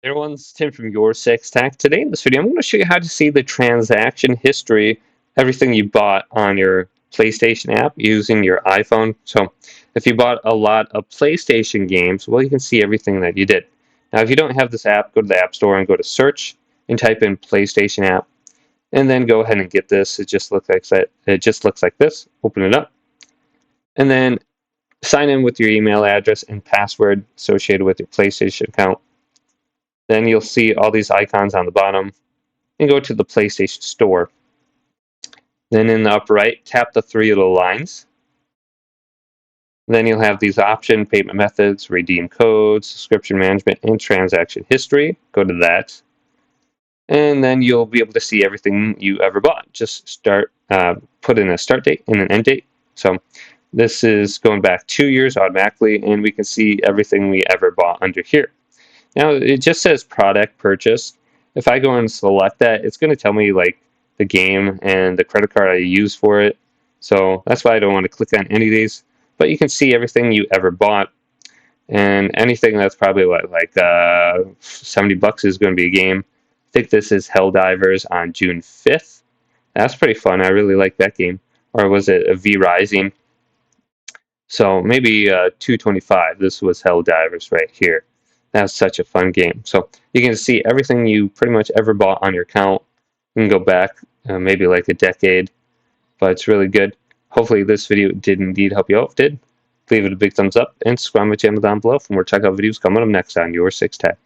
Hey everyone's Tim from Your Six Tech. Today in this video, I'm going to show you how to see the transaction history, everything you bought on your PlayStation app using your iPhone. So if you bought a lot of PlayStation games, well, you can see everything that you did. Now, if you don't have this app, go to the App Store and go to Search and type in PlayStation app, and then go ahead and get this. It just looks like that. It just looks like this. Open it up, and then sign in with your email address and password associated with your PlayStation account. Then you'll see all these icons on the bottom and go to the PlayStation Store. Then in the upper right, tap the three little lines. Then you'll have these option payment methods, redeem codes, subscription management, and transaction history. Go to that. And then you'll be able to see everything you ever bought. Just put in a start date and an end date. So this is going back 2 years automatically, and we can see everything we ever bought under here. Now it just says product purchase. If I go and select that, it's going to tell me like the game and the credit card I use for it. So that's why I don't want to click on any of these. But you can see everything you ever bought, and anything that's probably like 70 bucks is going to be a game. I think this is Helldivers on June 5th. That's pretty fun. I really like that game. Or was it a V Rising? So maybe 225. This was Helldivers right here. That's such a fun game. So you can see everything you pretty much ever bought on your account. You can go back maybe like a decade, but it's really good. Hopefully this video did indeed help you out. If it did, leave it a big thumbs up and subscribe to my channel down below for more checkout videos coming up next on Your Six Tech.